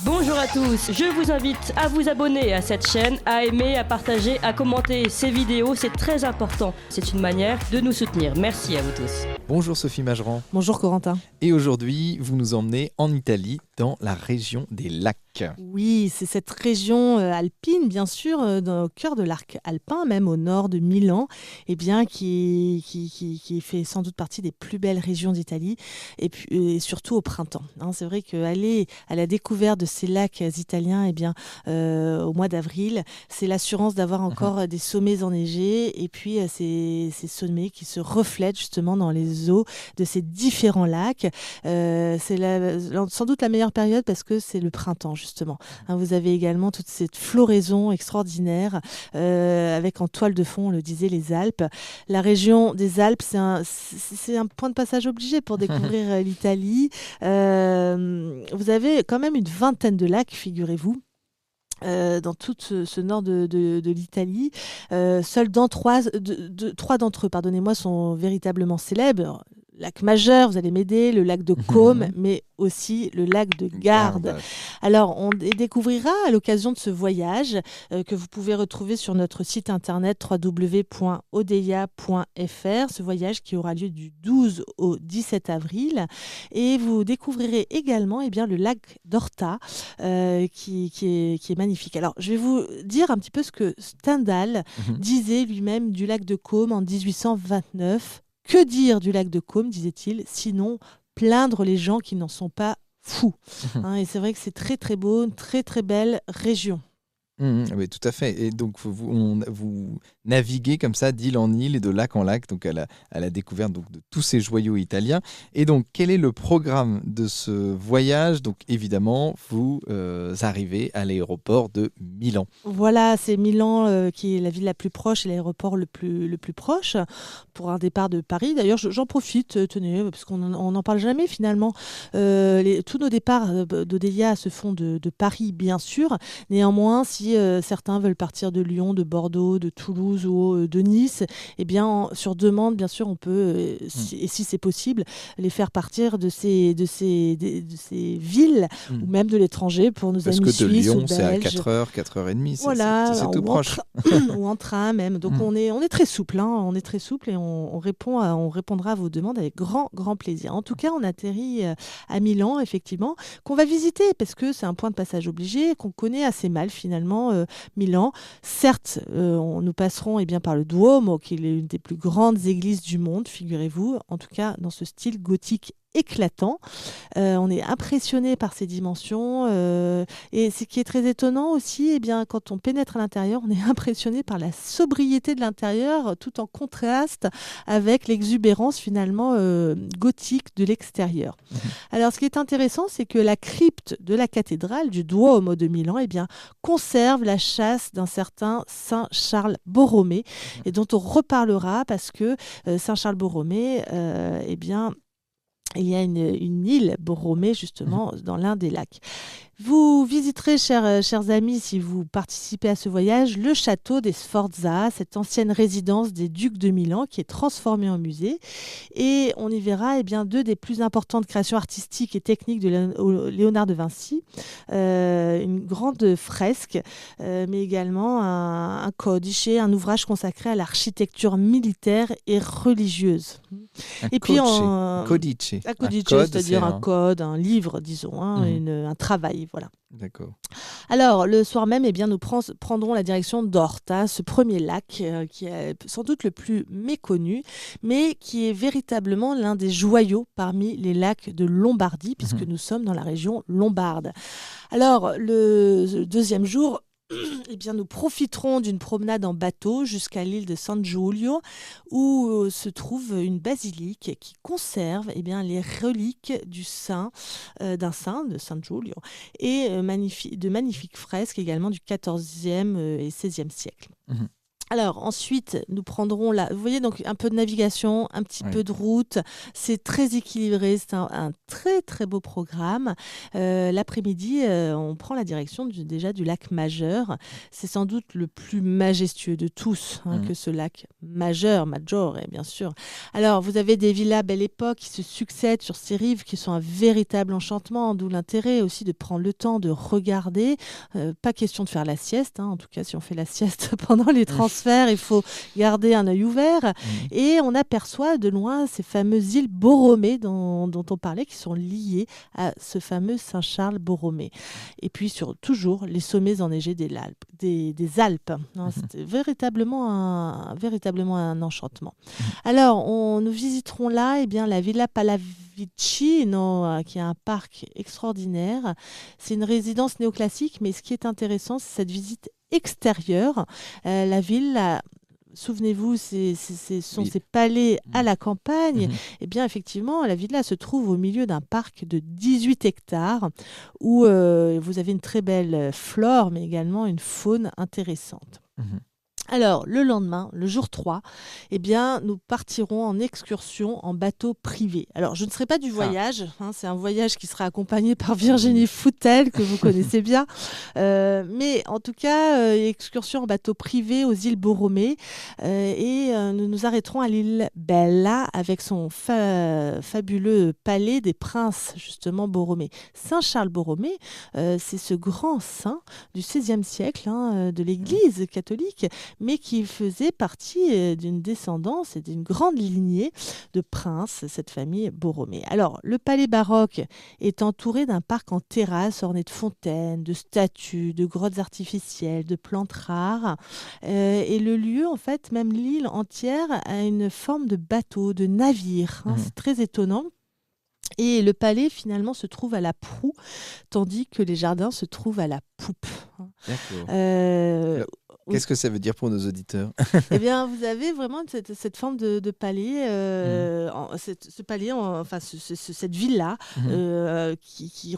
Bonjour à tous, je vous invite à vous abonner à cette chaîne, à aimer, à partager, à commenter ces vidéos, c'est très important. C'est une manière de nous soutenir. Merci à vous tous. Bonjour Sophie Mageran. Bonjour Corentin. Et aujourd'hui, vous nous emmenez en Italie, dans la région des lacs. Oui, c'est cette région alpine, bien sûr, au cœur de l'arc alpin, même au nord de Milan, qui fait sans doute partie des plus belles régions d'Italie, et surtout au printemps. C'est vrai qu'aller à la découverte de ces lacs italiens, au mois d'avril, c'est l'assurance d'avoir encore des sommets enneigés, et puis ces sommets qui se reflètent justement dans les eaux de ces différents lacs. C'est sans doute la meilleure période parce que c'est le printemps, justement. Vous avez également toute cette floraison extraordinaire avec en toile de fond, on le disait, les Alpes. La région des Alpes, c'est un point de passage obligé pour découvrir l'Italie. Vous avez quand même une vingtaine de lacs, figurez-vous. Dans tout ce nord de l'Italie. Seuls trois d'entre eux, sont véritablement célèbres. Lac majeur, vous allez m'aider, le lac de Côme, mais aussi le lac de Garde. Alors, on découvrira à l'occasion de ce voyage que vous pouvez retrouver sur notre site internet www.odeia.fr, ce voyage qui aura lieu du 12 au 17 avril. Et vous découvrirez également le lac d'Orta, qui est magnifique. Alors, je vais vous dire un petit peu ce que Stendhal disait lui-même du lac de Côme en 1829. Que dire du lac de Côme, disait-il, sinon plaindre les gens qui n'en sont pas fous. Et c'est vrai que c'est très très beau, une très très belle région. Oui, tout à fait. Et donc, vous naviguez comme ça d'île en île et de lac en lac, donc à la découverte donc, de tous ces joyaux italiens. Et donc, quel est le programme de ce voyage ? Donc, évidemment, vous arrivez à l'aéroport de Milan. Voilà, c'est Milan qui est la ville la plus proche et l'aéroport le plus proche pour un départ de Paris. D'ailleurs, j'en profite, tenez, parce qu'on n'en parle jamais finalement. Tous nos départs d'Odeia se font de Paris, bien sûr. Néanmoins, si certains veulent partir de Lyon, de Bordeaux, de Toulouse ou de Nice, sur demande, bien sûr, on peut, et si c'est possible, les faire partir de ces villes ou même de l'étranger pour nos amis suisses ou belges. Parce que de Lyon, c'est à 4h30, voilà, c'est tout proche. Ou en train même. Donc on est très souple, on est très souple et on répondra à vos demandes avec grand, grand plaisir. En tout cas, on atterrit à Milan, effectivement, qu'on va visiter parce que c'est un point de passage obligé, qu'on connaît assez mal finalement, Milan. Certes, nous passerons par le Duomo, qui est l'une des plus grandes églises du monde, figurez-vous, en tout cas dans ce style gothique éclatant. On est impressionné par ses dimensions et ce qui est très étonnant aussi, quand on pénètre à l'intérieur, on est impressionné par la sobriété de l'intérieur tout en contraste avec l'exubérance finalement gothique de l'extérieur. Alors ce qui est intéressant, c'est que la crypte de la cathédrale du Duomo de Milan conserve la châsse d'un certain Saint Charles Borromée et dont on reparlera parce que Saint Charles Borromée il y a une île Borromée, justement, dans l'un des lacs. Vous visiterez, chers amis, si vous participez à ce voyage, le château des Sforza, cette ancienne résidence des ducs de Milan qui est transformée en musée. Et on y verra deux des plus importantes créations artistiques et techniques de Léonard de Vinci, une grande fresque, mais également un codice, un ouvrage consacré à l'architecture militaire et religieuse. Codice, c'est-à-dire un code, un livre, disons, un travail. Voilà. D'accord. Alors, le soir même, nous prendrons la direction d'Orta, ce premier lac qui est sans doute le plus méconnu, mais qui est véritablement l'un des joyaux parmi les lacs de Lombardie, puisque nous sommes dans la région lombarde. Alors, le deuxième jour, nous profiterons d'une promenade en bateau jusqu'à l'île de San Giulio où se trouve une basilique qui conserve les reliques d'un saint de San Giulio et de magnifiques fresques également du XIVe et XVIe siècle. Alors ensuite, nous prendrons vous voyez, donc un peu de navigation, un petit peu de route. C'est très équilibré, c'est un très très beau programme. L'après-midi, on prend la direction déjà du lac Majeur. C'est sans doute le plus majestueux de tous, que ce lac Majeur, bien sûr. Alors vous avez des villas Belle Époque qui se succèdent sur ces rives, qui sont un véritable enchantement, d'où l'intérêt aussi de prendre le temps de regarder. Pas question de faire la sieste, en tout cas si on fait la sieste pendant les transferts, il faut garder un œil ouvert. Et on aperçoit de loin ces fameuses îles Borromée dont on parlait, qui sont liées à ce fameux Saint-Charles-Borromée. Et puis toujours les sommets enneigés des Alpes. C'était véritablement un enchantement. Alors, nous visiterons là la Villa Pallavicino, qui est un parc extraordinaire. C'est une résidence néoclassique, mais ce qui est intéressant, c'est cette visite extérieure. La ville, souvenez-vous, ce sont ces palais à la campagne. Eh bien, effectivement, la villa se trouve au milieu d'un parc de 18 hectares où vous avez une très belle flore, mais également une faune intéressante. Alors, le lendemain, le jour 3, nous partirons en excursion en bateau privé. Alors, je ne serai pas du voyage, c'est un voyage qui sera accompagné par Virginie Foutel, que vous connaissez bien. Mais en tout cas, excursion en bateau privé aux îles Borromée. Nous nous arrêterons à l'île Bella avec son fabuleux palais des princes, justement, Borromée. Saint-Charles-Borromée, c'est ce grand saint du XVIe siècle de l'Église catholique, mais qui faisait partie d'une descendance et d'une grande lignée de princes, cette famille Borromée. Alors, le palais baroque est entouré d'un parc en terrasse orné de fontaines, de statues, de grottes artificielles, de plantes rares. Et le lieu, en fait, même l'île entière, a une forme de bateau, de navire. C'est très étonnant. Et le palais, finalement, se trouve à la proue, tandis que les jardins se trouvent à la poupe. D'accord. Qu'est-ce que ça veut dire pour nos auditeurs? Eh bien, vous avez vraiment cette forme de palais, ce palais, cette villa qui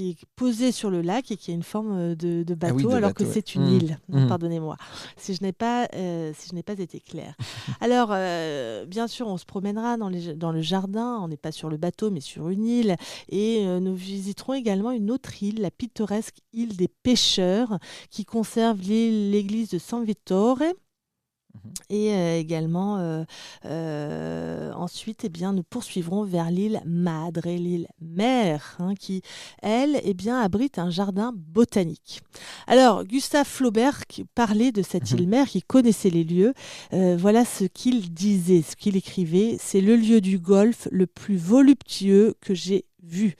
est posée sur le lac et qui a une forme de bateau, que c'est une île. Pardonnez-moi si je n'ai pas été claire. Alors, bien sûr, on se promènera dans le jardin. On n'est pas sur le bateau, mais sur une île. Et nous visiterons également une autre île, la pittoresque île des Pêcheurs, qui conserve l'église de San Vittore. Et également, ensuite, nous poursuivrons vers l'île Madre, l'île mère, qui, elle, abrite un jardin botanique. Alors, Gustave Flaubert parlait de cette île mère, qui connaissait les lieux. Voilà ce qu'il disait, ce qu'il écrivait. C'est le lieu du golfe le plus voluptueux que j'ai vu.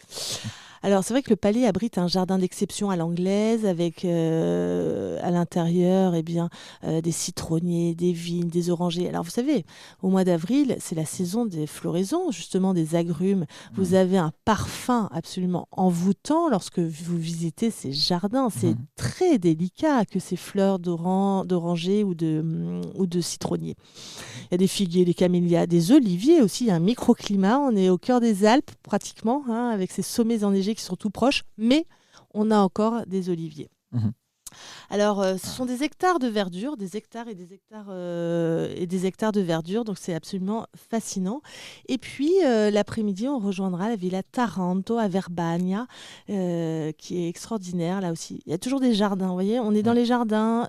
Alors, c'est vrai que le palais abrite un jardin d'exception à l'anglaise, avec à l'intérieur des citronniers, des vignes, des orangers. Alors, vous savez, au mois d'avril, c'est la saison des floraisons, justement des agrumes. Vous avez un parfum absolument envoûtant lorsque vous visitez ces jardins. C'est très délicat que ces fleurs d'oranger ou de citronniers. Il y a des figuiers, des camélias, des oliviers aussi. Il y a un microclimat. On est au cœur des Alpes, pratiquement, avec ces sommets enneigés qui sont tout proches, mais on a encore des oliviers. Alors, ce sont des hectares de verdure, des hectares et des hectares de verdure, donc c'est absolument fascinant. Et puis, l'après-midi, on rejoindra la Villa Taranto à Verbania, qui est extraordinaire, là aussi. Il y a toujours des jardins, vous voyez, on est dans les jardins.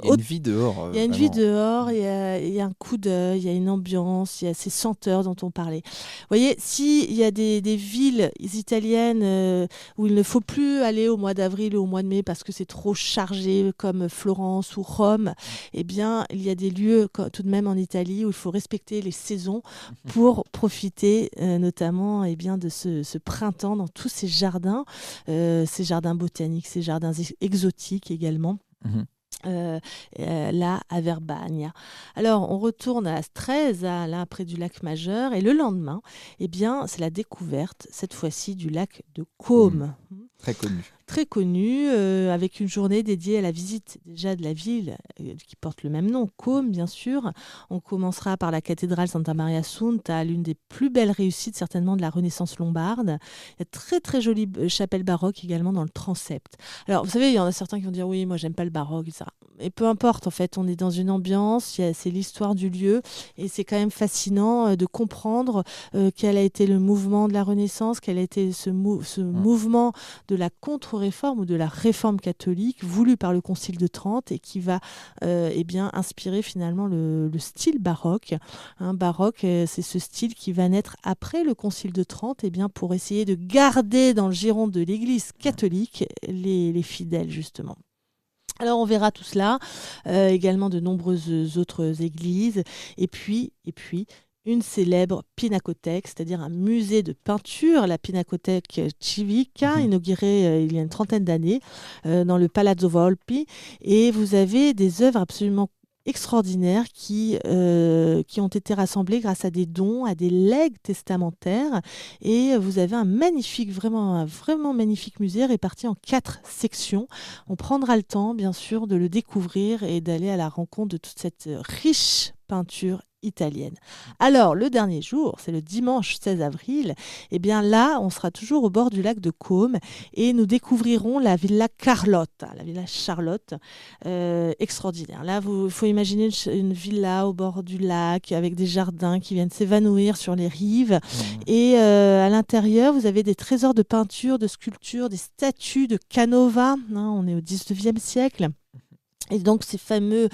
Il y a une vie dehors. Il y a une vie dehors, il y a un coup d'œil, il y a une ambiance, il y a ces senteurs dont on parlait. Vous voyez, s'il y a des villes italiennes où il ne faut plus aller au mois d'avril ou au mois de mai parce que c'est trop chargé, comme Florence ou Rome, il y a des lieux tout de même en Italie où il faut respecter les saisons pour profiter notamment de ce printemps dans tous ces jardins botaniques, ces jardins exotiques également. Là à Verbania. Alors on retourne à Stresa, là près du lac Majeur, et le lendemain, c'est la découverte cette fois-ci du lac de Côme. Très connu. très connu, avec une journée dédiée à la visite déjà de la ville qui porte le même nom, Côme bien sûr. On commencera par la cathédrale Santa Maria Assunta, l'une des plus belles réussites certainement de la Renaissance lombarde. Il y a très très jolie chapelle baroque également dans le transept. Alors vous savez, il y en a certains qui vont dire oui, moi j'aime pas le baroque, etc. Et peu importe, en fait, on est dans une ambiance, c'est l'histoire du lieu et c'est quand même fascinant de comprendre quel a été le mouvement de la Renaissance, quel a été ce mouvement de la contre-réforme ou de la réforme catholique voulue par le Concile de Trente et qui va inspirer finalement le style baroque. Baroque, c'est ce style qui va naître après le Concile de Trente pour essayer de garder dans le giron de l'Église catholique les fidèles, justement. Alors on verra tout cela, également de nombreuses autres églises, et puis une célèbre pinacothèque, c'est-à-dire un musée de peinture, la Pinacothèque Civica, inaugurée il y a une trentaine d'années dans le Palazzo Volpi, et vous avez des œuvres absolument extraordinaires qui ont été rassemblées grâce à des dons, à des legs testamentaires, et vous avez un vraiment magnifique musée réparti en 4 sections. On prendra le temps bien sûr de le découvrir et d'aller à la rencontre de toute cette riche peinture italienne. Alors, le dernier jour, c'est le dimanche 16 avril, là, on sera toujours au bord du lac de Côme et nous découvrirons la Villa Carlotta, la Villa Charlotte, extraordinaire. Là, il faut imaginer une villa au bord du lac avec des jardins qui viennent s'évanouir sur les rives et à l'intérieur, vous avez des trésors de peinture, de sculpture, des statues de Canova, on est au 19e siècle. Et donc ces fameux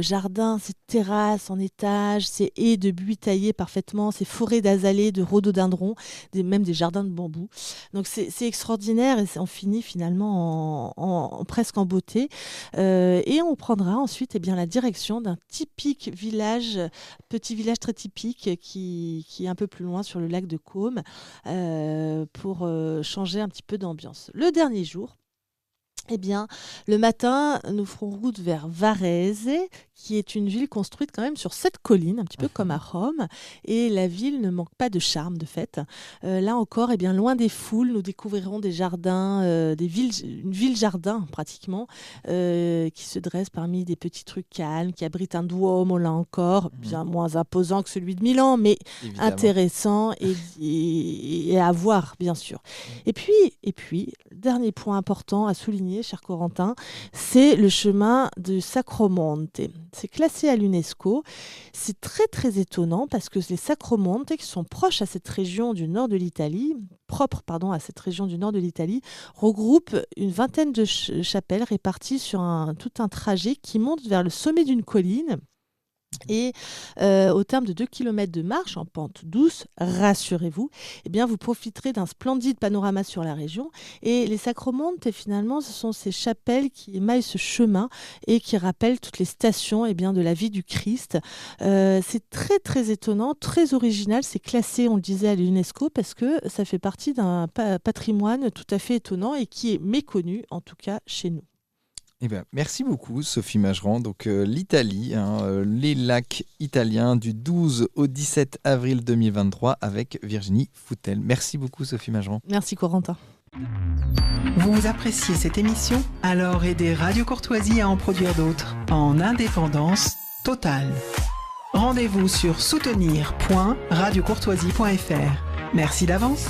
jardins, ces terrasses en étage, ces haies de buis taillées parfaitement, ces forêts d'azalées, de rhododendrons, même des jardins de bambou. Donc c'est extraordinaire et on finit finalement presque en beauté. Et on prendra ensuite la direction d'un typique village, petit village très typique qui est un peu plus loin sur le lac de Côme pour changer un petit peu d'ambiance. Le dernier jour, le matin, nous ferons route vers Varese, qui est une ville construite quand même sur 7 collines, un petit peu comme à Rome. Et la ville ne manque pas de charme, de fait. Là encore, loin des foules, nous découvrirons des jardins, une ville-jardin pratiquement, qui se dresse parmi des petits trucs calmes, qui abrite un Duomo, là encore, bien moins imposant que celui de Milan, mais évidemment intéressant et à voir, bien sûr. Et puis, dernier point important à souligner, cher Corentin, c'est le chemin de Sacromonte. C'est classé à l'UNESCO. C'est très très étonnant parce que les Sacromonte, qui sont proches à cette région du nord de l'Italie, à cette région du nord de l'Italie, regroupent une vingtaine de chapelles réparties sur tout un trajet qui monte vers le sommet d'une colline. Et au terme de 2 km de marche en pente douce, rassurez-vous, vous profiterez d'un splendide panorama sur la région. Et les Sacromonte, finalement, ce sont ces chapelles qui émaillent ce chemin et qui rappellent toutes les stations de la vie du Christ. C'est très très étonnant, très original. C'est classé, on le disait, à l'UNESCO parce que ça fait partie d'un patrimoine tout à fait étonnant et qui est méconnu, en tout cas chez nous. Merci beaucoup Sophie Mageran. Donc l'Italie, les lacs italiens du 12 au 17 avril 2023 avec Virginie Foutel. Merci beaucoup Sophie Mageran. Merci Corentin. Vous appréciez cette émission? Alors aidez Radio Courtoisie à en produire d'autres en indépendance totale. Rendez-vous sur soutenir.radiocourtoisie.fr. Merci d'avance.